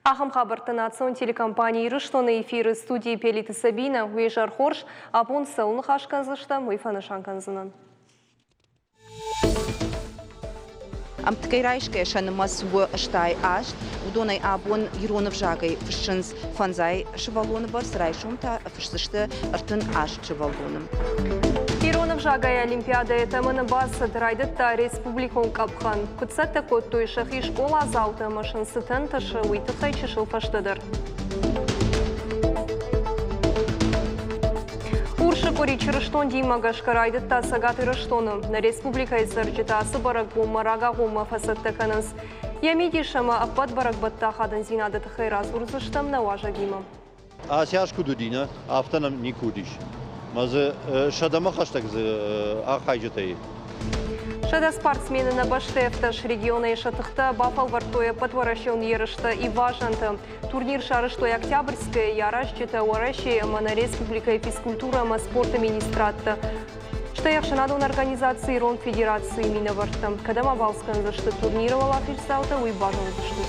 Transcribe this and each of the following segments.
Ахам хабартын ацион телекомпании рыштоны эфиры студии Пелиты Сабина, Уежар Хорш, Апон Саун Хашканзышта, Муйфана Шанканзынан. Am tkeiraiškai šanamas u štai aš, udonai abon Ironov žagai fšins fanzai švalonabas raišumta fšsishte artin aš švalonam. Иронов жагай Олимпиада этаманы басы драйдытта республикон капхан. Кутсатта коттуй шахи школа заута машин сытын ташы уйтықай чышыл фаштыдыр. Уршы кори чырыштон деймага шкарайдытта сагаты рыштоны. На республика изырджитасы барак гума рага гума фасатта каныз. Ямиди шама аппат барак батта хадан зинады тахайраз урзыштам на важа гима. Асяш кудудина, автонам не кудиш. Мазы шадама хаштаг ахайджатай. Шада спортсмены на баштефташ региона и шатыхта бафал вартуя подворощен ерышта и важанта. Турнир шарыштой Октябрьская ярашчита уаращи на республика и физкультура ма спорта министратта. Что яхшанадон организации Рон Федерации Миновартам. Когда Мабалскан за что турнировала фельсаута и важен за что.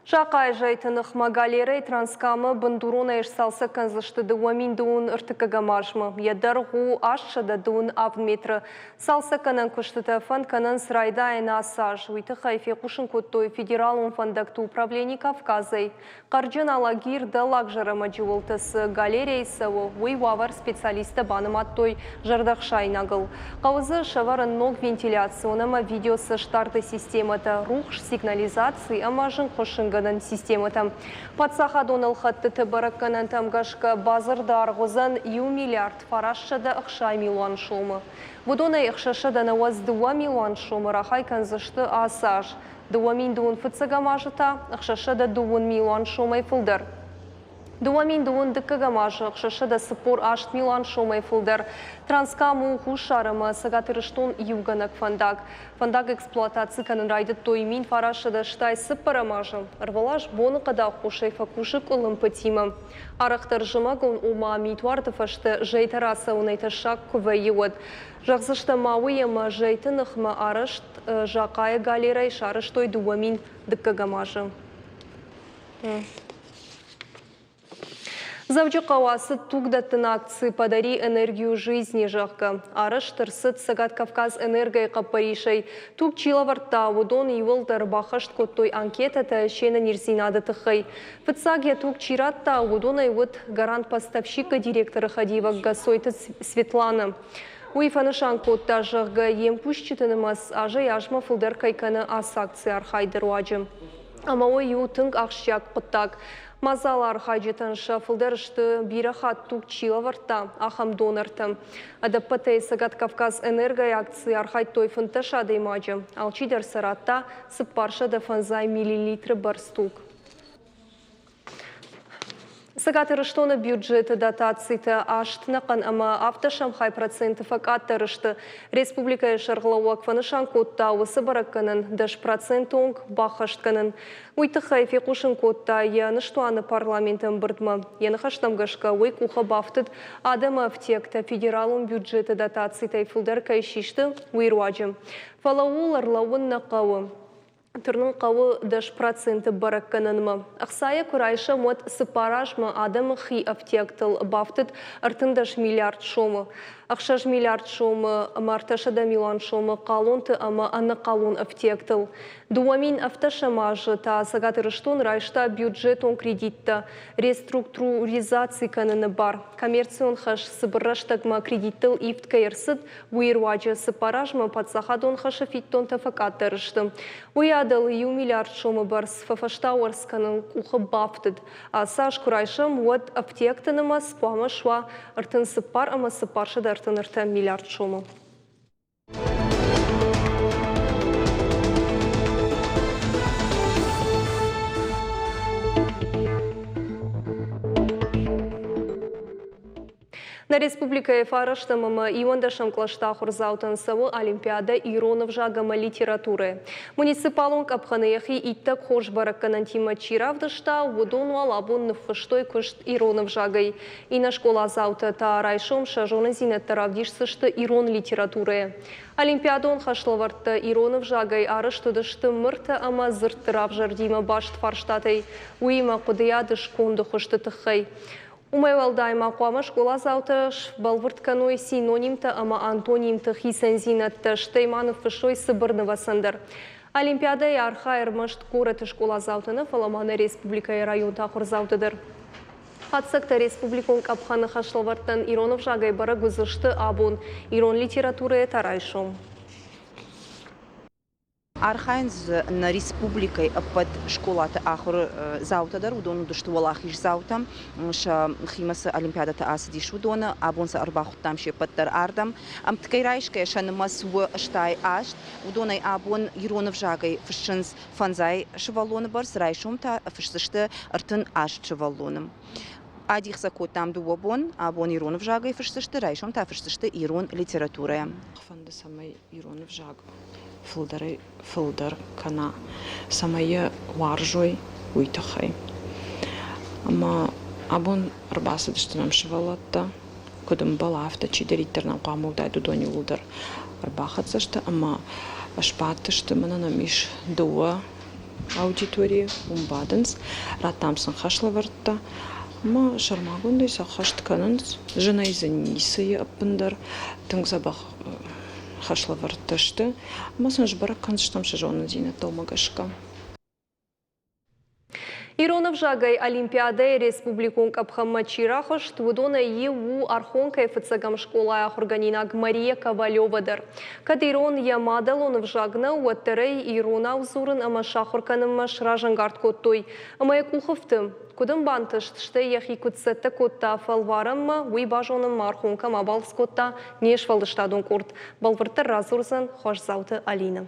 Шақай жайтынық магалерей транскамы бандурона ешсалса канзышты дуамин дуын ыртыкага мажмы. Ядар ғу ашшыда дуын авн метрі. Салса канан күштіті фан канан срайда айна асаж. Уйты хайфе қушын көттой федерал фондакту управление Кавказай. Қарджын алагир да лакжарама жуылтысы галерейсавы. Уй вавар специалисты баным аттой жардақ шайнағыл. Қауызы шаварын ног вентиляционама видеосы штарты системата рух сигнализации амажын қошынға системата. Патсаха донал хатты табаракканан тамгашка базарда арғызан ю миллиард фарашшада ақшай миллион шумы. Будона иқшашада наваз 2 миллион шумы рахай канзышты асаж. 2 миллион фыцага мажыта, ақшашада 2 миллион шумай фылдар. 2 миллион дыккага мажы, ақшашада сыпор 8 миллион шумай фылдар. Транскаму хушарама сагатырыштон юганак фандак. Фандак эксплуатации канын райдыт тоймин фарашада штай сыппара мажы. Арвалаш боны қада хушай факушык улым патима. Арақтар жымагон ума митуарды фашты жайтараса унайта шак күвайыуад. Жақсышта мауыяма жайтынықма арышт жақая галерай шарыштой 2 миллион дыккага мажы. Завжди қауасы тугдаттын акции «Подари энергию жизни» жаққа. Арыш тұрсыт Сагат Кавказ энергия қаппаришай. Туг чилаварта удон юылдар бақышт коттой анкетата шені нерзинады тұқай. Фытсагия туг чиратта удон айвыд гарант поставщика директора Хадива Гасойты Светлана. Уйфанышан котта жақға емпушчетінімас ажы яжма фылдар кайканы ас акции архайдыр уаджы. Ама ой ютынг ақшяк құттак. Мазалар хайджетан шафылдырышты бирахат тук чилаварта, ахам донарта. Адаппатай Сагат Кавказ энергия акции архайт той фынташа деймаджы. Алчидар саратта сыппарша да фанзай миллилитры барстук. Сагатырыштоны бюджеты дотацияты аштынақын ама автошам хай процентов аттырышты. Республика шарғылау акванышан котта осы баракканын даш процент онг бақыштканын. Уйты хайфе қушын котта яныштуаны парламентын бірдмі. Яны хаштамгашка уй куха бафтыд адама автекта федералун бюджеты дотацияты фылдар кайшишты уйруаджы. Фалаулар лауын нақауы. Түрнің қауы даш проценты баракканынмы. Ақсая күрайшы мод сыпаражмы адамы хи автектыл бафтыд артындаш миллиард шомы. Ақшаш миллиард шомы, марташада миллион шомы қалонты ама анна қалон автектыл. Дуамин автошамажы та сагатырыштон райшта бюджетон кредитті реструктуризации каныны бар. Коммерцион хаш сыбыраштагма кредиттыл ифтка ерсыд уйруаджы сыпаражмы подсахадон хашы фиттон тафакаттырышты. Уядыл ю миллиард шомы бар сфафаштауарсканын кухы бафтыд. Асаш күрайшым уад автектыныма спама шва артын сыпар ама сыпаршыда артын миллиард шомы. На республика Эфарышты мама иондашам клашта хурзаутан савы Олимпиада Иронов жагама литературы. Муниципалонг абханыяхи иттак хош баракканан тима чиравдышта удон валабун нфыштой кышт Иронов жагай. И на школа заута та райшом шажонын зинеттаравдиш сышты Ирон литературы. Олимпиадон хашлаварта Иронов жагай арыштыдышты мырта ама зырттырав жардима башт фарштатай. Уима кудыядыш конды хышты тыхай. Умайвалдайма қуама школа заута балвыртканой синонимта ама антонимта хисензинатта штейманов фышой сыбырнова сындар. Олимпиада и архайрмашт город школа заутаны фаламаны республика и район тахур заутыдыр. Хатсакта республикон капханы хашлаварттан Иронов жагай бара гузышты абун. Ирон литературы тарайшом. Архайнз на республикой под школата ахур заутадар удону душты валахиш заута ша химаса олимпиадата асдиш удона абонса арбахуттам шепаттар ардам ткайрайшкая шанамас в штай ашт удонай абон Иронов жагай фшинс фанзай швалоны бар срайшумта фшсышты артын ашт швалоным Адихса котам дуобон абон Иронов жагай фшсышты райшумта фшсышты Ирон литература Фанда самай Иронов жаг фылдар кана самая варжой уйтахай. Ама абон арбасы дыштанам шывалатта, кодым балафта чидериттернам қамугдай дудони улдар арбахатсашта, ама ашпаттышты мананамиш дуа аудитории умбадынс, ратамсын хашлавартта, ама шармагундай сахашт канынс, жена изанисые аппындар, тыңзабах хашлавартышты, масын жбарак каныштам шажоны зина толмагашка. Иронов жагай Олимпиада республикон капхамма чирахыш твудона у архонка ФЦГам школа ахурганинаг Мария Ковалевадар. Кад Ирон ямадалонов жагна уаттерей Ирона узурын ама шахурканым маш ражангард коттой. Ама якуховтым. Кудым бантышт, что яхи кутсетта котта фалварам, уй бажоным мархонка мабалс котта неш фалдыштадун курт. Балвыртыр разурзан хош зауты Алина.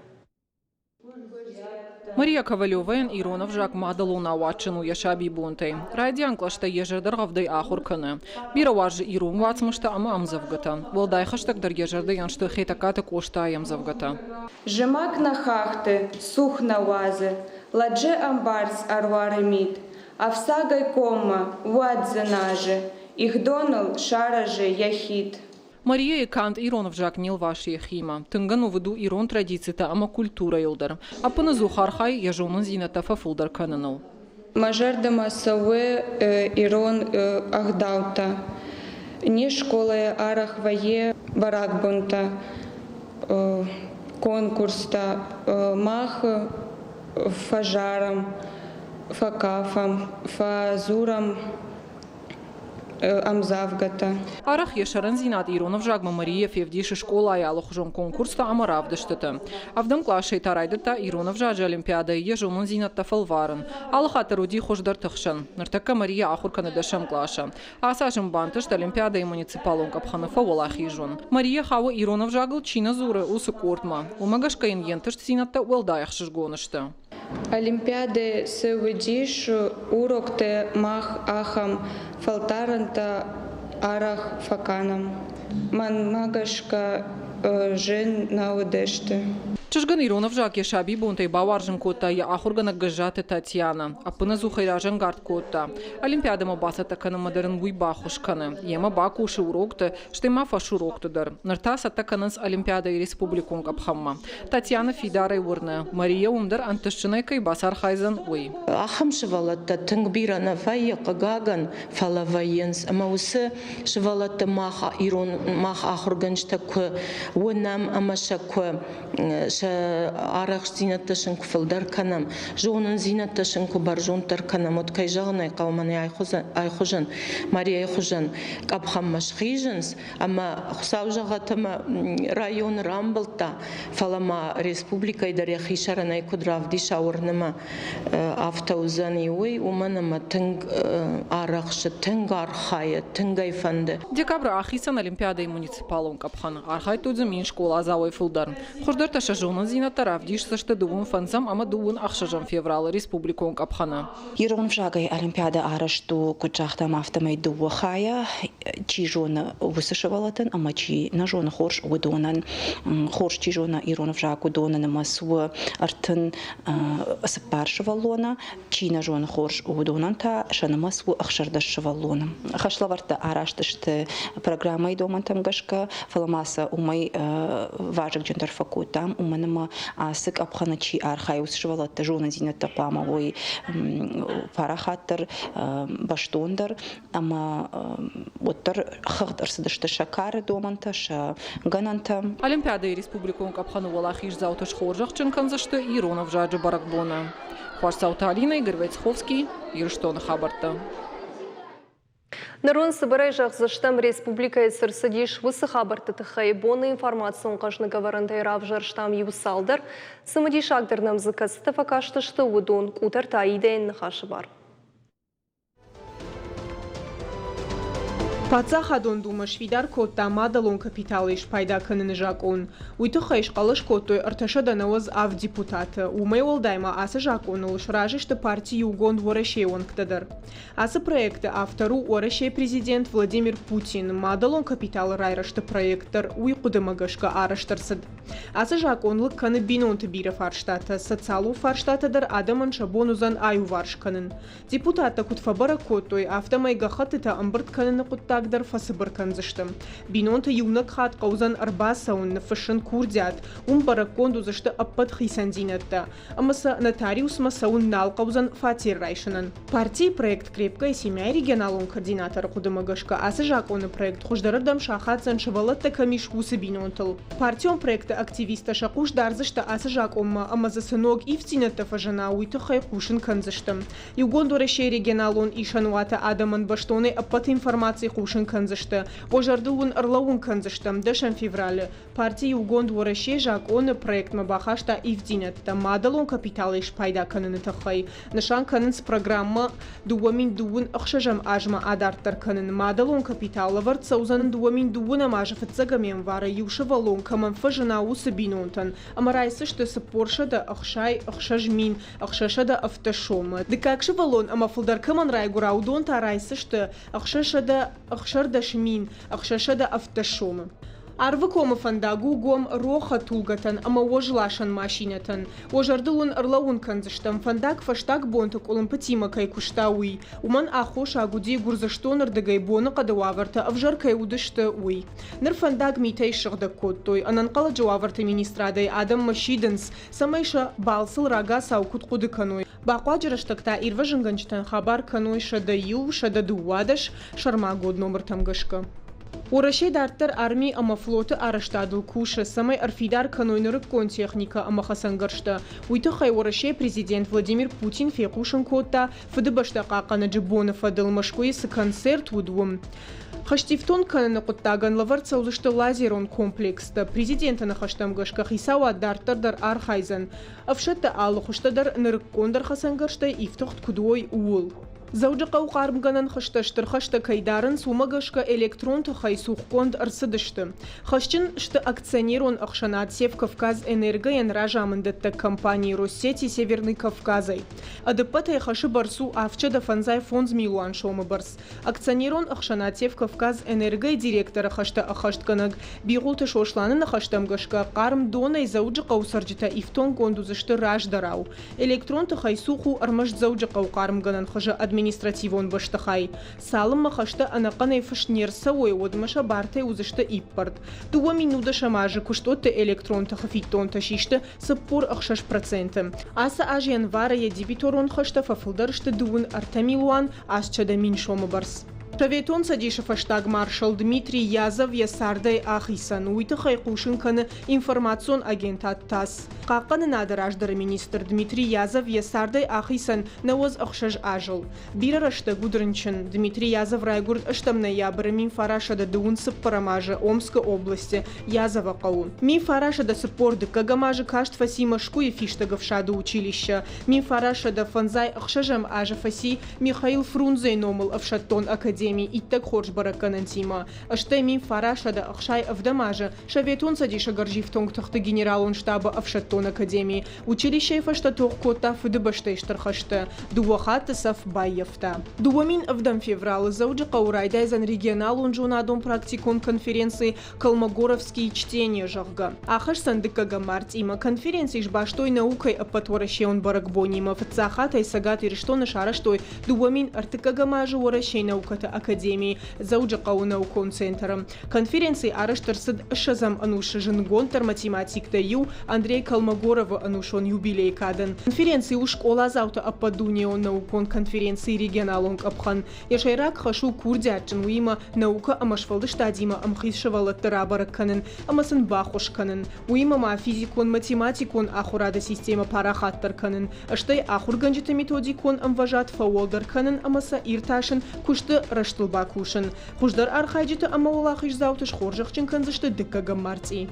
Мария Ковалеваен Иронов жак мадалуна ватчыну яшаби бунтай. Радиан клашта ежердер гавдай ахурканы. Бира варжы Ирон ватсмышта ама амзавгата. Волдай хаштагдар ежерды яншты хейтакаты кошта ямзавгата. Жемак на хахты, сух на вазы, ладже амбарс арвары мид. Авсагай кома, вадзанажи, их донал шаражи яхит. Мария и Кант Иронов жак нил ваши хима. Тынгану выду Ирон традицията ама культура йылдар. А паназу хархай яжонын зината фафулдар кананал. Мажарда масаве Ирон ахдаута. Не школа арахвае барак бунта. Конкурста мах фажарам. Факафам, фазурам, амзавгата. Арах ешаран зинат Иронов жагма Мария февдиши школа ялохжон конкурста амаравдыштыты. Авдам клашей тарайдыта Иронов жажы Олимпиада ежонын зинатта фалварын. Алхаты руди хождар тахшан. Нартака Мария ахурканы дашам клаша. Асажым бантышт Олимпиада и муниципалон капханыфа волахи жон. Мария хава Иронов жагыл чина зуры усы кортма. Умагашка иньентышт зинатта уэлдаях шишгонышты. Олимпиады сывыдиш урокте мах ахам фалтаранта арах факанам. Манмагашка жен наудеште. Чыжган Иронов жак яшаби бунтай баваржын котта я ахургана гажаты Татьяна. Апына зухайражан гард котта. Олимпиада мабаса такана мадарын гуйба хушканы. Ема бакуши урокты, штема фаш уроктыдар. Нартаса такананс Олимпиада и республикун капхамма. Татьяна фидарай урны. Мария умдар антышчынай кайбасар хайзан уй. Ахам шывалатта тынгбирана файя кагаган фалавайенс. Ама усы шывалатта маха Ирон мах ахурганшта кwe вынам амаша кwe арах зинатташын куфылдар канам, жонын зинатташын кубаржонтар канам, от кайжағынай қауманы айхужан, Мария айхужан, капхаммаш хижанс, ама хусау жағатыма район рамбылта, фалама республикайдар яхишаранай кудравди шаурныма автоузан иуй, уманама тынг арахшы, тынг архая, тынг айфанды. Декабрь ахисан Олимпиада и муниципалон капхан. Архай тут Шудзе мин школа завой фулдар. Хождар таша жонын зината равдиш сашты дуун фанзам, ама дуун ахшажам феврал республикон капхана. Иронов жагай Олимпиада арашту кучахтам автомай дуа хая, чи жона высышевалатын, ама чи на жона хорш удонан, хорш чи жона Иронов жаг удонан, ама суа артын сапаршевалона, чи на жона хорш удонан та шанама суа ахшардашевалона. Хашлаварта араштышты программой доман там гашка, фаламаса умай важак джендарфакутам, уманама асык абханачи архайус шевалата жона зината пама ой парахаттар баштондар, ама оттар хагдыр сыдышты шакары доманта ша гананта. Олимпиада и республикон капхану валахиш зауташ хоржах чынканзашты Иронов жаджы баракбона. Хварсаута Алина, Игорь Войцеховский, Ирштон Хабарта. Нарон собирай жағзыштам республика сырсыдиш высы хабарты тыхайбоны информацион қажны говорантай равжарштам юсалдар, сымыдиш агдырнам зыкасыты факаштышты удон кутар таидейн нахашы бар. Паца хадон думаш видар котта мадалон капиталиш пайда кынын жакон. Уйты хайш қалыш коттой арташа данауыз ав депутаты. Умай олдайма асы жакон улыш ражышты партии угон ворашей онктадыр. Асы проекты автору ворашей президент Владимир Путин. Мадалон капитал райрашты проекттар уй кудымагашка араштырсыд. Асы жаконлык каны бинонты бирі фарштаты. Социалу фарштатыдыр адамын шабонузан аю варшканын. Депутаты кутфабара коттой автомайга хатыта амбырт каныны кутта дар фасыбыр канзыштым. Бинонты юнак хат қаузан арбасаун фышын курдят, баракон дузышты аппад хисанзинатта. Амаса нотариус масаун нал қаузан фатир райшынын. Партий проект крепка и семья регионалон координатор кудымагашка асы жаконы проект хуждарыдам шахатсан шывалатта камиш усы бинонтыл. Партион проекта активиста шакуш дарзышты асы жакомма амаза сынок и втинатта фажана уйты хай кушын канзыштым. Югон дорешей регионалон ишануата адаман баштоны аппад информации кушын канзышты. Ожардуун ырлауын канзыштым 10 февраля. Партия угон дворашей жаконы проект мабахашта и вдинатта. Мадалон капиталы иш пайда каныны тахай. Нышан канын с программа дуамин дуун ахшажам ажма адарттар канын. Мадалон капиталы вард саузанын дуамин дуун амажа фацагамен вара юши валон каман фажына усы бинонтан. Амарайсышты сапорша да ахшай ахшажмин ахшаша да автошома. Дыкакши валон амафылдар каман райгура удон тарайсышты ахшаша да ахшардашмин ахшаша да автошома. Арвы кома фандагу гом роха тулгатан, ама ожлашан машинатан. Ожардылун ырлауын канзыштам, фандаг фаштаг бонтык олымпатима кай куштауи. Уман ахош агуди гурзаштон ырдыгай боны кадауаварта, авжар кай удышты уи. Ныр фандаг митай шыгда коттой, ананкала джауаварта министрадай адам машиденс, самайша балсыл рага саукут куды каной. Бақуаджыраштакта ирва жынганчтан хабар каной шада ю, шада дуадаш, шарма год номер тамгашка. Урашей дартар армии ама флоты араштадыл куша, самай арфидар канойнырык кон техника ама хасангаршта. Уйты хай урашей президент Владимир Путин фекушын котта, фыды башта қақаны джибоны фадыл машкуесі концерт удвым. Хаштифтон кананы куттаган лаварца улышты лазерон комплекста. Президентаны хаштамгашка хисауа дартардар архайзан. Авшатта алы хуштадар нырык кондар хасангаршта ифтохт кудой уул. Заужаqa uqarmganan xıştaştır xaşta kaydarın sumagashka elektron txay suqkond arsıdıştı. Xaşçın ştı akционерон Ахшанат Севкавказ энергоен ражамындытта компании Россети Северный Кавказай. Адыппатай хашы барсу авчада фанзай фонз милуан шомы барс. Акционерон Ахшанат Севкавказ энергой директора хашта ахаштканаг бигулты шошланын хаштамгашка қарым донай заужаqa усарджита ифтон гондузышты раждарау. Электрон тxай суху армаш заужаqa uqarmganan xaşı административон баштахай. Салым махашта анақанай фашнерса ой одмаша бартай узышта иппард. Дуа минуда шамажы куштотты электрон тахафиттон ташишты саппор 60%. Аса аж январа я дебиторон хашта фафылдарышты дуын артамилуан асчада миншомы барс. Шаветон садишев аштаг маршал Дмитрий Язов ясардай ахисан уйты хайкушынканы информацион агентат тас. Қаққаны надыраждары министр Дмитрий Язов ясардай ахисан науаз ахшаж ажыл. Бирарашта гудрынчын Дмитрий Язов райгурд аштам ноябры мифарашада дуун сыппарамажы Омской области Язова қаун. Мифарашада сыппорды кагамажы кашт фаси машкуе фиштагов шаду училища. Мифарашада фанзай ахшажам ажа фаси Михаил Фрунзе номыл авшаттон академии. академии иттак хорж баракканын тима. Аштай мин фарашада ахшай авдамажа, шаветун садиша гаржифтонг тахты генералун штаба авшаттон академии. Училище фашта тохкота фыдыбаштай штархашта. Дуахата саф байефта. Дуамин авдам феврал зауджа каурайда изан регионалун жунадон практикон конференции Колмогоровские чтения жахга. Ахаш сандыкага март има конференции жбаштой наукой апатворащеон баракбонима в цахатай сагат ириштона шараштой дуамин артыкага мажа воращей науката академии зауджа кау наукон центром. Конференции араштарсыд шазам ануша жингонтар математик даю Андрей Колмогорова анушон юбилей кадан. Конференции у школа заута ападунион наукон конференции регионалонг апхан. Яшайрак хашу курдячен уима наука амашвалды штадима амхишавала тарабаракканын амасын бахушканын. Уима ма физикон математикон ахурада система парахаттарканын. Аштай ахурганжита методикон амважат фаолдарканын амаса ирташын кушты раштылбакушын. Хуждар архайджита амаулахиш заутыш хоржахчин канзышты дыккага марти.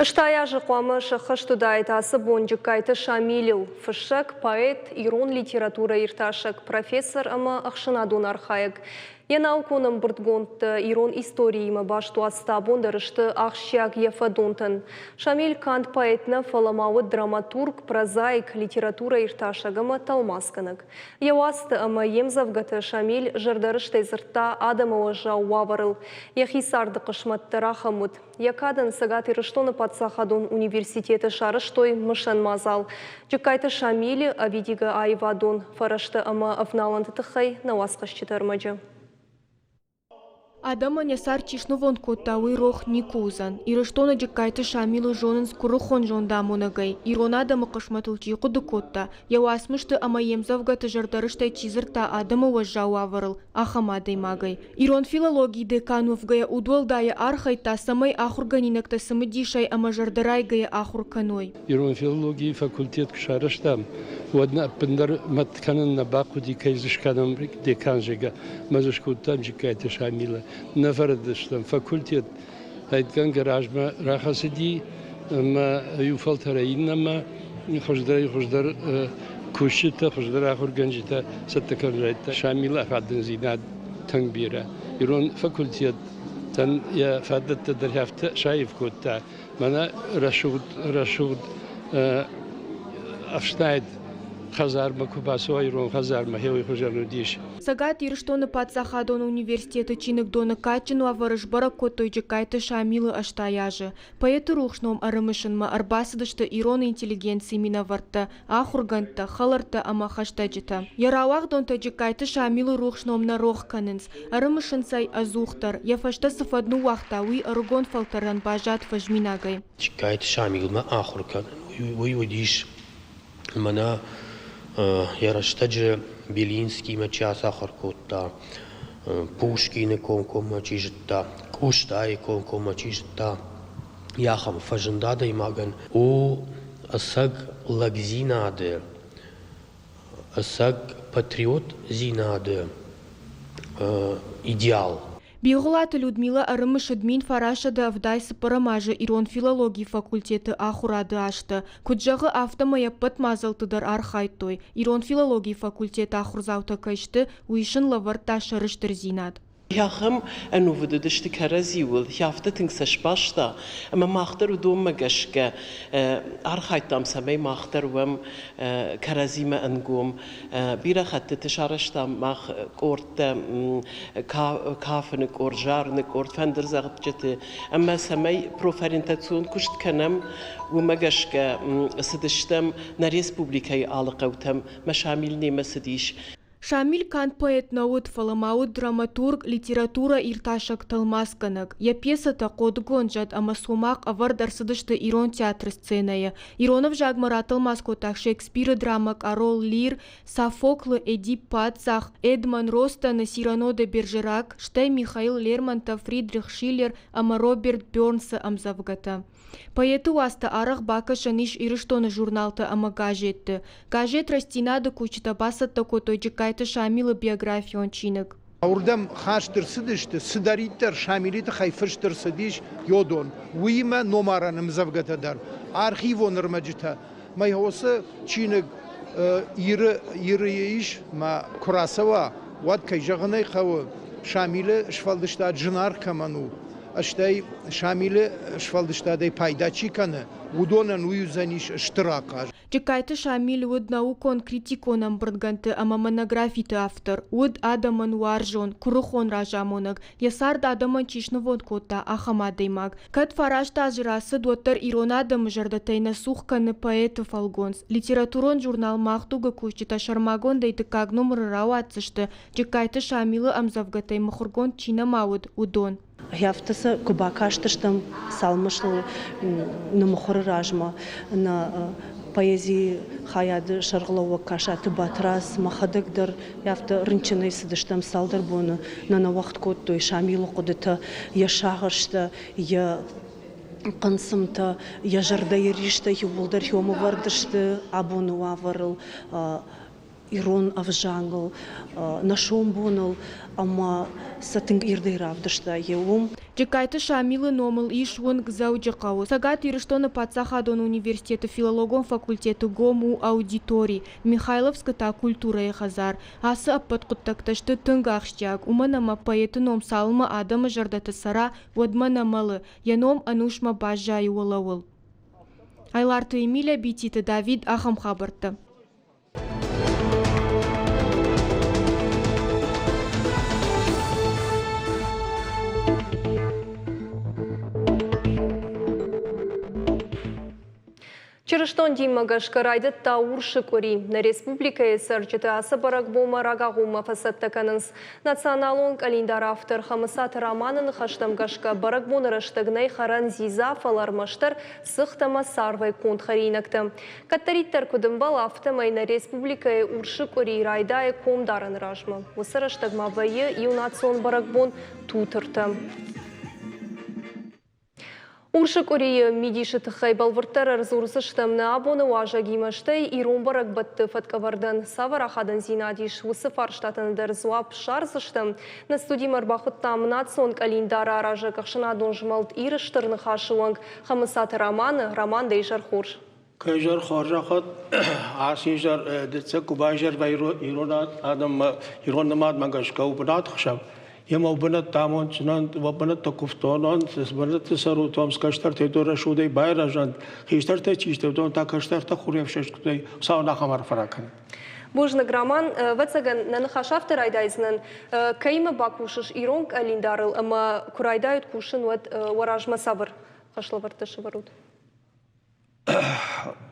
Штая жықуамы шықы штудайтасы бонжы кайты Шамилил, фышек, поэт, ирон литература ирташек, профессор ама ақшынадун архаек. Янауконым бұртгонты ирон историимы башту аста бондарышты ақшияк ефадонтын. Шамил Кант поэтны фаламауы драматург, прозаик, литература ирташагымы талмасканыг. Яуасты ама емзавгаты Шамил жырдарыштай зыртта адамы жау ваварыл. Яхисарды қышматты рахамуд. Якадын сагат ирыштоны Патсахадон университеті шарыштой мышын мазал. Жүкайты Шамилі авидигі айвадон. Фарашты ама авналанты тұхай науасқышчытармаджы. Адама несар чишновон коттауи рох никузан. Ирыштона джекайты Шамилы жонын скурухон жондамонагай. Ирон адамы қышматылчи құды котта. Яуасмышты ама емзавгаты жардарыштай чизырта адамы уажжау аварыл. Ахамадай магай. Ирон филологии декановгая удвалдая архайта самай ахурганинакта самыдишай ама жардарайгая ахурканой. Ирон филологии факультет кшараштам. Водна пындар матканын на баку дикайзышканам деканжига. Мазышкуттам джекайты Шамилы. نفردشتم فاکولتیت هایدگان گراژما راخاسدی ما یوفالترین ما خوشدار کوشته خوشدار آخر گنجته ستکن رایت شامل افادن زیناد تنبیره ایران فاکولتیت تن یا فادت دریافت شایف کوتا منا رشود افشتاید خزار مکوباسو ایران خزار مهیوی خوشانو دیش. Сагат ирыштоны Патсахадон университеты чинык доны качыну аварыш баракотой джекайты Шамилы аштаяжы. Поэты рухшном арымышынма арбасыдышты ирон интеллигенции минаварта, ахурганта, халарта ама хаштаджита. Ярауах донта джекайты Шамилы рухшном на рохканынс, арымышынсай азухтар, яфашта сафадну вахтауи аргон фалтаран бажат фажминагай. Джекайты Шамилы ма ахуркан, уйводиш мана яраштаджи Белинский мачаса харкота, Пушкин конком мачижта, Куштай конком мачижта, Яхам фажендада имаган, о асаг лагзинаде, асаг патриот зинаде, идеал. Биоглата Людмила арымыш админ фарашада авдайсы парамажы ирон филологии факультеты ахурады ашты. Куджағы автомая патмазалтыдар архайтой. Ирон филологии факультеты ахурзаута кайшты уишын лаварта шарыштыр зинад. Яхам анувдыдышты каразиул, яфта тыңсаш башта, ама махтар удом магашка, архайтам самай махтар вам каразима ангом, бира хатты тышараштам мах корта кафны кор жарны кор фандер загтчты, ама самай профориентацион кушт канам و مگش که سدشتم на республикای алقاوتم مشامل نیمسدیش. Шамил Кант поэт науд фаламауд драматург литература ирташак талмасканак. Я пьеса-то кодгон жад амасумак авар дарсыдышты ирон театр сценая. Иронов жагмара талмаскотах Шекспира драмак Арол Лир, Софоклы Эдип Пацах, Эдман Ростан, Сирано де Бержерак, Штай Михаил Лермонтов, Фридрих Шиллер, ама Роберт Бёрнса амзавгата. Поэты уаста арах бака шаниш ирыштоны журналта ама газетты. Газет растинады кучта басатта котой джекайты Шамилы биографион чинык. Ordem haştırsıdıştı, sıdaritler, şamilite hayfırştırsıdış yodon. Uyuma numaranım zavgatadır. Arxiv nırmacıta. Mayhosa Çinik yırı iş ma kurasava. Wat kayjağınay kavu. Şamile şfaldışta cınar kamanu. Aştay şamile şfaldışta day paydaçı kanı. Udonan uyuzaniş iştirakar. Чекайте Шамил уд наукон критиконам брдганты ама монографиты автор. Уд адаман варжон, курыхон ражамонок. Ясард адаман чишнывон кота ахамадаймак. Кат фарашта ажрасы доттар ирон адам жардатайна сухканы поэты фалгонс. Литературон журнал махтуга кушчита шармагон дайты кагнум рауатсышты. Чекайте Шамилы амзавгатай махургон чинамауд удон. Яфтаса кубакаштыштым салмышлы нымухыр ражма на поэзии хаяды шарғылауы кашаты батрас махадыгдыр яфты рынчыны сыдыштым салдыр бұны нана вақт көтті Шамилы құдыты я шағыршты я қынсымты я жырда ерішті я болдар хемы вардышты абуны вавырыл ирон авжангыл нашом буныл ама сатынг ирдей равдышта еум. Чекайте Шамилы номыл иш вон гзауджакау. Сагат ирыштоны Пацахадон университеты филологон факультеты гому аудиторий. Михайловската культура ехазар. Асы аппаткуттакташты тынгахштяк. Уманама поэты ном салма адамы жардаты сара водманамалы. Яном анушма бажай улауыл. Айларты Эмиля Бититы Давид Ахам хабарты. Чырыштон Димага шкарайды таур шикори. На республика сарчыты асы барак бома рагагума фасаттаканынс. Националон календар автор хамысат романын хаштамгашка барак бонырыштыгнай харан зиза фалармаштар сықтама сарвай контхаринакты. Каттариттар кудымбал автомай на республика уршикори райдай комдарын ражмы. Высырыштыгма байы юнацион барак бон тутырты. Уршик ория мидишит хайбалвыртар ресурсы штамна абоны важа гимаштай ирон барак батты фаткавардан саварахадан зинадиш высыфар штатын дерзуап шарзыштам на студии марбахут там национ календара аража кахшина донжмалт ирыштырны хашуанг хамысат роман дейшар хорш. Кайжар хоржахат асижар дитсе кубайжар ва иронат адам ироннамад магашка убнат хшав. Ема убнат тамон чнан вабнат такуфтонон сбнат сару том скаштар тедора шудей байражан хиштар течиште дон такаштар та хуревшешкутей сауна хамар фаракан. Божны граман вацаган на нахашафтер айдайзнан кайма бакушыш ирон календарыл ама курайдают кушын вот варажма сабыр хашлаварты шеварут.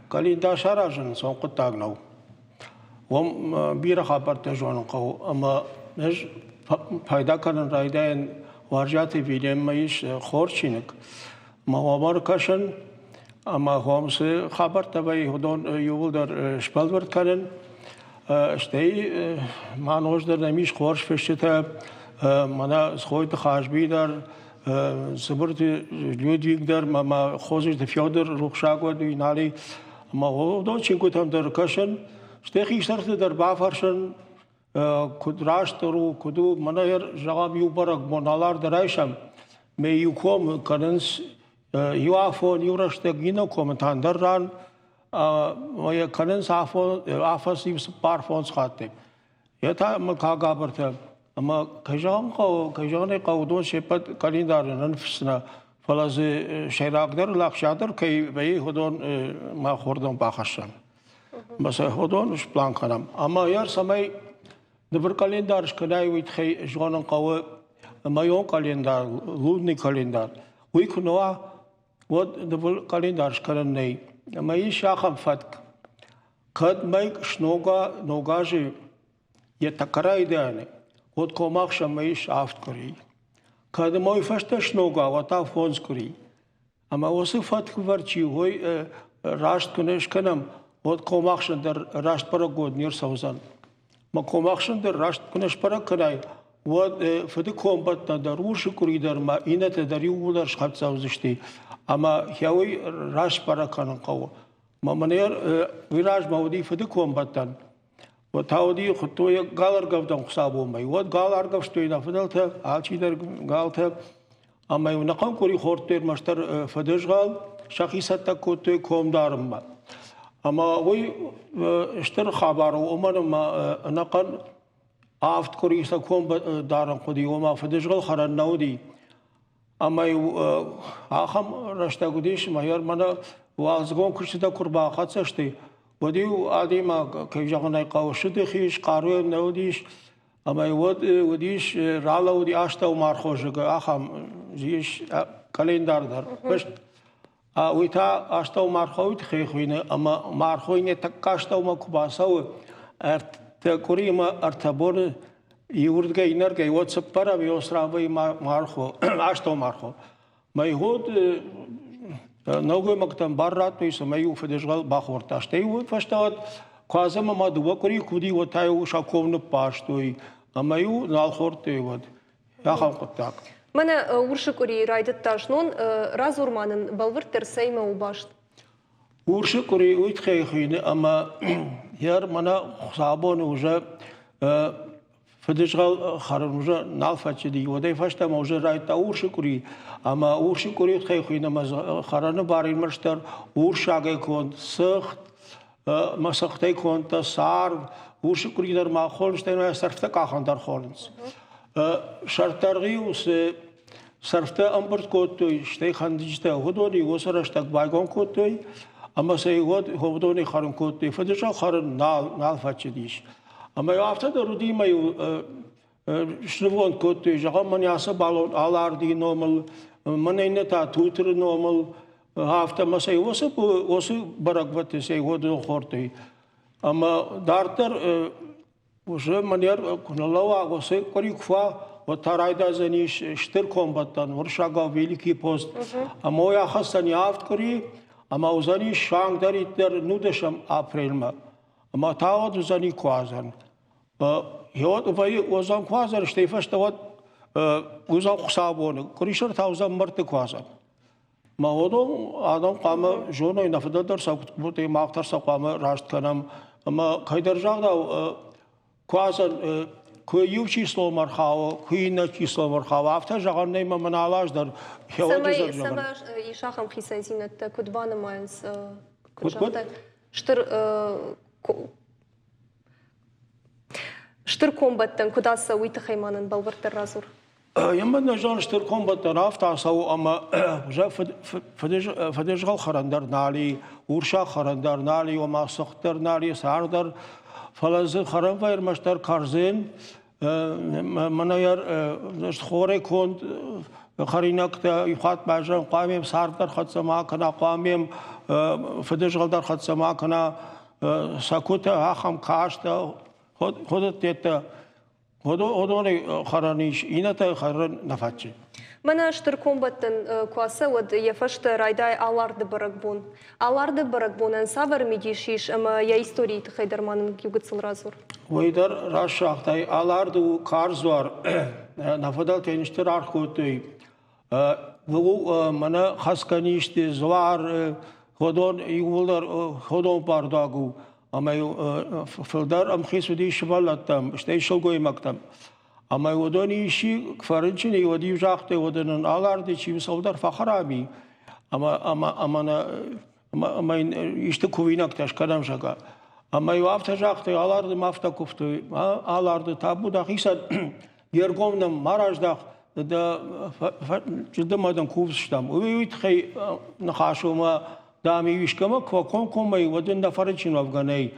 Календар шаражан сон кутагнау. Вом бира хабарты жонын кау ама неш пайда канын райдайын варжаты вилеммайш хорчинек. Мавамар кашын ама хомсы хабарта бай худон ювулдар шпалвард канын. Штей манождар намиш хорш фешчета мана схойты хашбидар Сыбырты Людвигдар, мама хозишь Федор Рухшагвад и нали, ама худон чинкутамдар кашын. Штехи штарты дар бафаршын кудраштору куду манайер жагам юбарак моналар дарайшам ме юком канынс юафон юраште гино коментандарран моя канынс афас ивс парфон схатте ята макагабарта ама кажан қаудон шепат календарынан фсна фалазы шайрагдар лахшадар кай бей худон ма хордон бахашам маса худон план канам ама яр самай Дабр календар шкадай уитхей жонан кавы майон календар, лунный календар. Уикнуа вот дабр календар шкаранней. Май шахам фатк. Кад майк шнога ногажи я такара идеяне. Вот комахша май шафт кори. Кад мой фашта шнога вата фонс кори. Ама осы фатк варчи хой рашт кунешканам вот комахша дар рашт парагод нир саузан. Макомахшин дар рашт кунеш пара канай. Вот фади комбат на даруши куридер ма инете дар ювулар шхатсаузышти. Ама хяуи рашт пара канан кау. Ма манер вираж мауди фади комбаттан. вот таудии хутое галаргавдан хсабу май вот галаргав что ина фадалта ачидер галта амай унакан кори хортер маштар фадежгал шахисатта коте комдарма ама ой штер хабару умарма накан афт кори са ком даран коди ума фадежгал харан науди амай ахам раштагудиш майор мана وازگون کشیده کربا خاطرشتی ودیو آدیما که جهانی قوشده خیش قارو نودیش اما ودیش رالا ودی آشتا و مارخوشه که آخام زیش کلندر در بس ویتا آشتا و مارخویت خیخوینه اما مارخوینه تکاشتا و مکباسو ارتکوری ما ارتبور یوردگی نرگی ود سپرا بیوسرابی مارخو آشتا و مارخو میهود نوگوی مکتم بارات میشه میو فدشگال باخورتاشته و فشتاد کازم ما دو کری کودی و تایو شاکوم نپاشتوی میو نالخورته ود یا خام قطعک منه ورشکوری رایدت تاشنون رازورمانن بالور ترسیم و باشد ورشکوری ویت خیخینه اما هر منا خسابون وجه فدشغال خارنوجا نالفاتشدي وداي فاشتا موجا رايتا ورشكوري اما ورشكوري خيخوينا خارن بارين مرشتر ورشاغي كون سخت مسختي كون تصار ورشكوري در ما خولنشتاين صرفتا كاخان در خولنس شرطرغي وس صرفتا امبرت كوتوي شتي خانديجتا هدوني وسرشتاك بايغون كوتوي اما سي هدوني خارن كوتوي فدشغال خارن نالفاتشديش اما یافته درودی میو شنوان کوتی جهان منیاسه بالون آلاردی نورمال منینه تا توتر نورمال هفته مسای واسه برکت سی ودو خورتی اما دارتر وشه منیر کنلوا واسه کاری کفا و ترایدا زنیش شتر کمبتن ورشاگا ویلیکی پست اما یا خستن یافت کری اما وزنی شانگ داری در نودشم اپریل ما اما تاود زنی کوازن هیوت وای وزن کوازن شتیفش تاود وزن خسابونه کریشر تاوزن مرت کوازن ما ودم آدم قام جونای نفدر در ساکت بوده ماختر ساقام راست کنم اما کایدر جاگدا کوازن کوی یوچی سلو مرخاو کوی نچی سلو مرخاو افته جهان نیم منالاش در هیوت زن جهان. سما یشاخم خیسازینت کدبان ماینس کجا شتر شتر комбаттан кудаса уйты хайманын балбыртыр разур. يمن نجار شتر комбаттан афта сау ама уже фадежгал харандар нали урша харандар нали و ما سختر نali ساردر فلز خرم وير مشتر كارزين مناير خوره كوند خرينك يخاط باجان قاميم ساردر خد سما كنا قاميم فدشغل در خد سما كنا ساكوت هاخم كاشتا خودت تيتا خودوني خرانيش إينتا خران نفاتشي Mana штыр комбаттан куаса вот яфашта райдай аларды баракбун. Аларды баракбунан савар медишиш, ама я истории тхайдарманын югыцыл разур. Вайдар рашахтай аларды карзвар нафадал тенштер архотой. Ву мана хасканиште звар ходон игулдар ходон пардагу. Ама филдар амхисуди швалаттам, штей шолгой мактам. Ama odani işi kfarınçını odi uzaktı odanın alardı çivi savdar fakharabi ama işte kuvinak taş kadam şaka ama yafta uzaktı alardı mafta kuftu alardı tabu da hisa yergomnam marajda da ciddimadan kuvsuştam uyut khay naqashuma dami işkama konkomay odun da farınçın afganay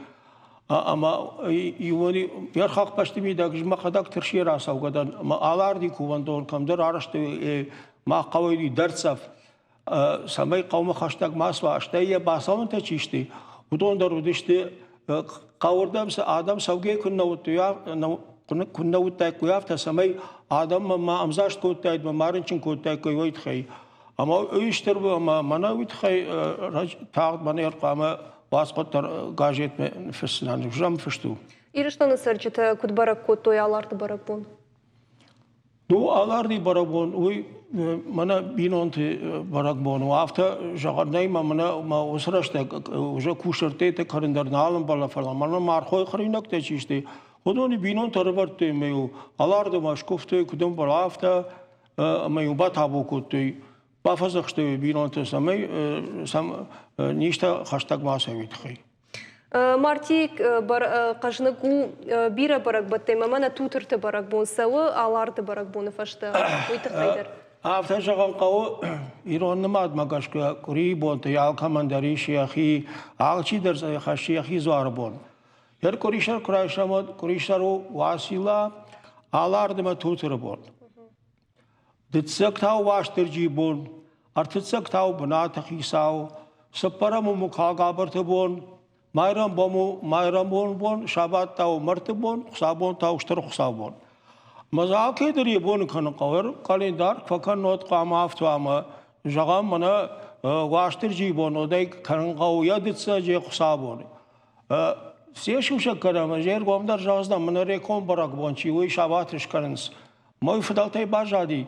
ama yuvani yarxaq baştimi da gizma qadak terşir asavgadan ma alardi kuvandon kamdar araştı ma qavaydi dertsaf samay qavma xashtag masva ashtaya basavın taçişti udondar udişti qavurdamsa adam savge kunna utay kuyafta samay adam ma amzash kotay ma marinçin kotay koyit khay ama uyishtir bu ama mana uyit khay tağd mana yarqama Баскоттар гажет фестиваль жам фешту. Ирштаны сәрчете кут барак кот той аларды барак бун. Ду аларды барак бун. Уй Мана бинонты барак бону. Афта жагарнай мана усрашта уже кушерте те карендарналым бала фала. Мана мархой хринак те чиште. Одони бинон тарбарте мею. Аларды машкофте кудум бала афта мею батабу кутте. Бафазахте бинонты самай сам ништа хаштаг масавит хай. Мартик кажнагу бира барак батте мамана тутерте барак бон савы аларды барак боны фашта. Уйты хайдар. Афта жаган кау Иран намад магашка кури бонте ял командари шияхи алчи дер хашияхи зуарбон. Яр куришар курайшамад куришару васила алардыма тутербон. Дитсактау ваштерджибон артицактау бунатахисау сапараму мукагабартбон майрам бон шабат тау мартбон хсабон тау штар хсабон. Мазаке дери бон кан кавер календар факан нот камафтвама жагам мана ваштерджибон одай кан кау ядитса же хсабон. Все шуша карама жер гомдар жазда мана реком барак бончи уй шабатыш карынс. Мой фдалтай бажади.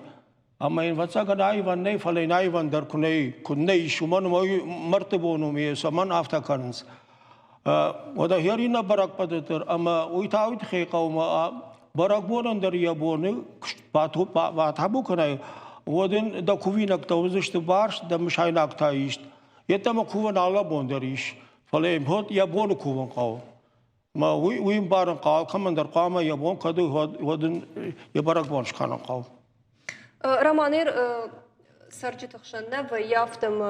Ama in vatsagan ayvan ne falen ayvan dar kunei shuman moy martbonu me saman afta karns oda herina barak padeter ama uitawit khiqawma barak bonan dar yabonu patu patabu kanay odin da kuvinak tawzist barsh da mshaynak taist yetam kuvan ala bondarish falen hot yabonu kuvan qaw ma uim baran qaw kamandar qama yabon kadu odin yabarak bonsh kanan qaw. Романер сарджитахшанна ва яфтам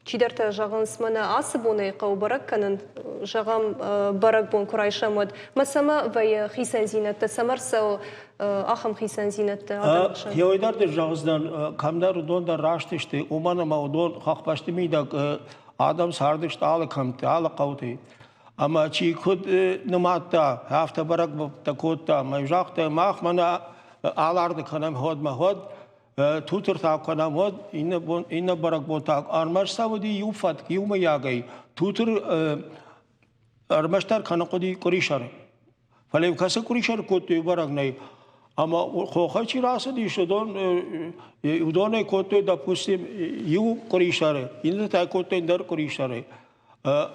чидерта жаган смана асыбуны кау барак канын жагам барак бон курайшамад масама ва хисан зинатта самарса ахам хисан зинатта Йойдар де жагыздан камдар удонда раштышты умана ма удон хакпашты мидак адам сардышты алы камты алы кауты ама чи куд наматта хафта барак такотта ма жакта махмана аларды канам ход маход тутер так канам ход инна барак ботак армаш савди юфат юма ягай тутер армаштар канакоди коришар фалев каса коришар коту барак най ама хохачи расди шодон удоне коту допустим ю коришар инна та коту дар коришар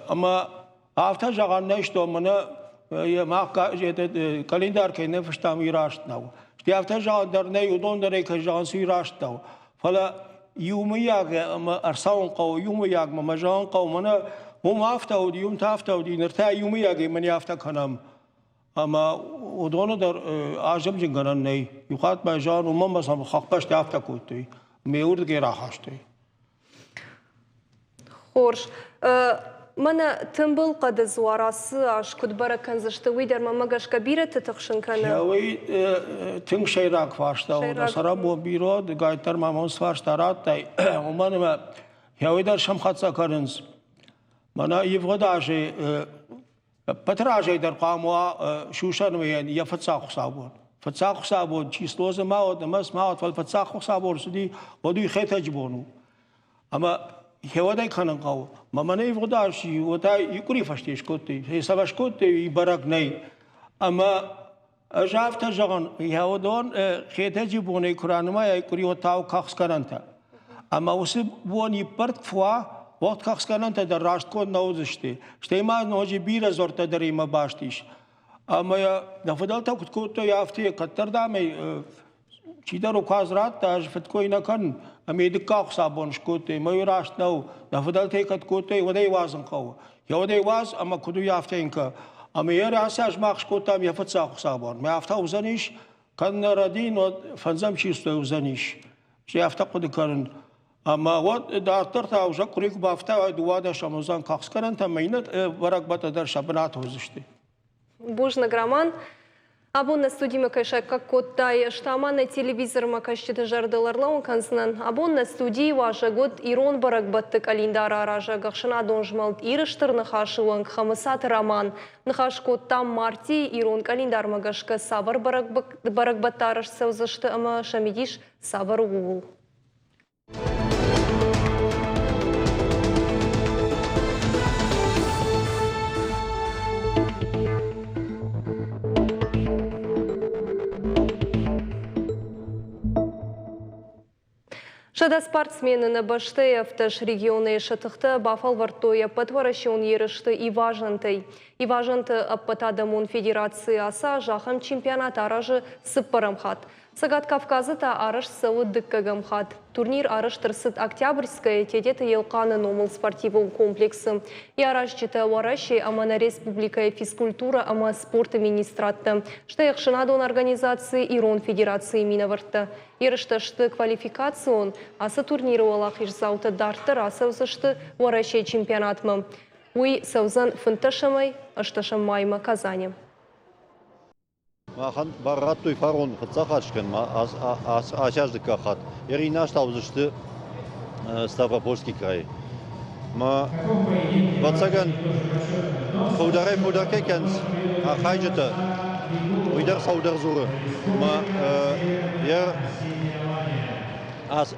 ама афта жаган что мана я мака календар кене фштам ирашт нау After Jean Darnay, you don't like Jean Sirashta. Fala, you mayag, Arsaun Cow, you mayag, Mamajan Cow, after you after dinner, you mayag, many after Kanam. Ama Udonor Ajam Jinganay, you had by Jean, Mama some Hakpast after Kuti, Meur Gera Hashte. Horse. Mana tembel qad zwaras ash kud barakan zashta wider mamagash kabira tatkhshin kana yawi ting shayrak fashta da sarabo biro de gaitar mamos fashtarat tay umanma yawi dar shamkhatsa karins mana yevgadaje patraje dar qamwa shushan wayan yafatsa khsabon fatsa khsabon chisloze maod mas maod fal fatsa khsabon sudi wadu khatajbonu ama هوادای خانم قاو مامانه وداشی ودای یکوری فشتیش کوتی حسابش کوتی برگ نی اما اجافت جان هوادان خیتهجی بونه کرانما یکوری و تاو کاخس کننتا اما وسی بونی پرت فوا وقت کاخس کننتا در راست کن نوزشتی شتیما نوجی بیر زورتا در ایما باشتیش اما نفدال تا کت کوتو یافتی کتر دامی چیدار و کازرات تاج فتکوی نکن امیدی کاخ سابون شکوتی میراش نو نفدال تیکت کوتی ودای وازن قاو یا ودای واز اما کدو یافته اینکه اما یه راسش ماخ شکوتام یافت ساخ سابون میافته وزنیش کن ردین و فنزم چیستو وزنیش چی یافته قدی کرن اما ود دارتر تا وجا کریک بافته دواده شموزان کاخس کرن تا مینت ورق بات در شبنات وزشتی Бужна граман Абон на студии макаша как коттай штама на телевизор макашчиты жардыларла он канснан. Абон на студии ваша год ирон барак батты календара ража гахшина донжмалт ирыштыр нахашылан хамысат роман. Нахаш коттам марти ирон календар магашка сабар барак баттарыш саузашты ама шамидиш сабар угул. Шада спортсменіні Баштеевтыш регионы шатықты бафал вартуя подворащен ерішті Иважанты. Иважанты аппатадамун федерации аса жақым чемпионат аражы сыппарымхат. Сагат Кавказыта арыш сауы дыккагамхат. Турнир арыш тырсыт Октябрьская тедеті елқаны номыл спортивный комплексы. И араш жіті вараши амана республика физкультура ама спорт министратты. Что яқшынадон организации Ирон федерации минавыртты. Еріштішті квалификацион асы турниры олақ ешзауты дартыр асаузышты вараши чемпионатмы. Уй саузан фынташамай, ашташамайма Казани. Махан бараттуй фарон хатсахачкен асяжды кахат. Ирина штаузышты Ставропольский край. Ма ватсаган фударкекенс ахайджета уйдар саударзуры. Ма ер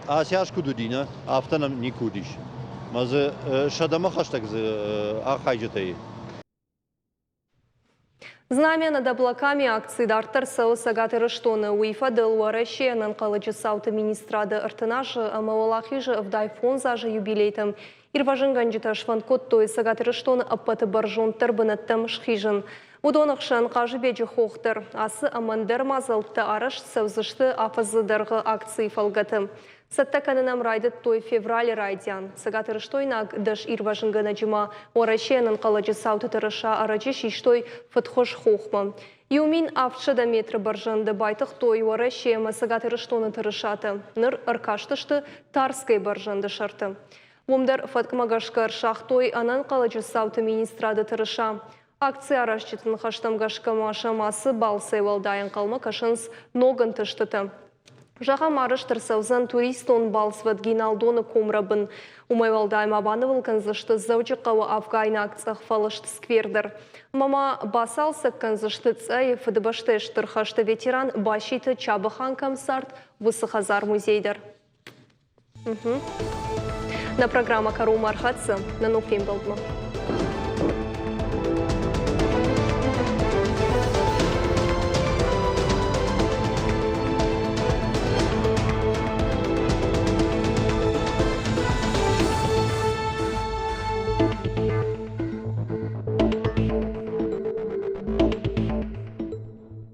асяжку дудина автонам никудиш. Мазы шадамахаштак ахайджетай. Знамя над облаками акции дартар сау сагаты рыштоны УЕФА дылуаращи нанқалычы сауты министрады ыртынажы амауалахижы вдай фонзажы юбилейтым. Ирважынган жита шванкот той сагаты рыштоны аппаты баржон тырбынаттым шхижын. Удонықшан қажы беджі хоқтыр. Асы амандыр мазалты арыш саузышты афазыдырғы акции фалгатым. Сатта канынам райды той февраль райдян. Сагаты рыштойнаг дыш ирважынгана жима оращенын қалажы сауты тырыша арачы шиштой фытхош хохма. Юмин авчыда метрі баржынды байтық той оращема сагаты рыштоны тырышаты. Ныр ыркаштышты тарскай баржынды шарты. Умдар фаткмагашкар шахтой анан қалажы сауты министрады тырыша. Акция арашчытын хаштамгашка машамасы балсай валдайын қалма кашынс ногын тыштыты. Жаға марыш тырсаузан туристон балсват гиналдоны комрабын. Умайвалдайм абанывыл канзышты заучыққауы Афгайна акциях фалышты сквердір. Мама басалсы канзышты цай фыдыбашты штырхашты ветеран башиты чабыхан камсарт высыхазар музейдер. На программа Кару Мархатсы на Нукпен болдма.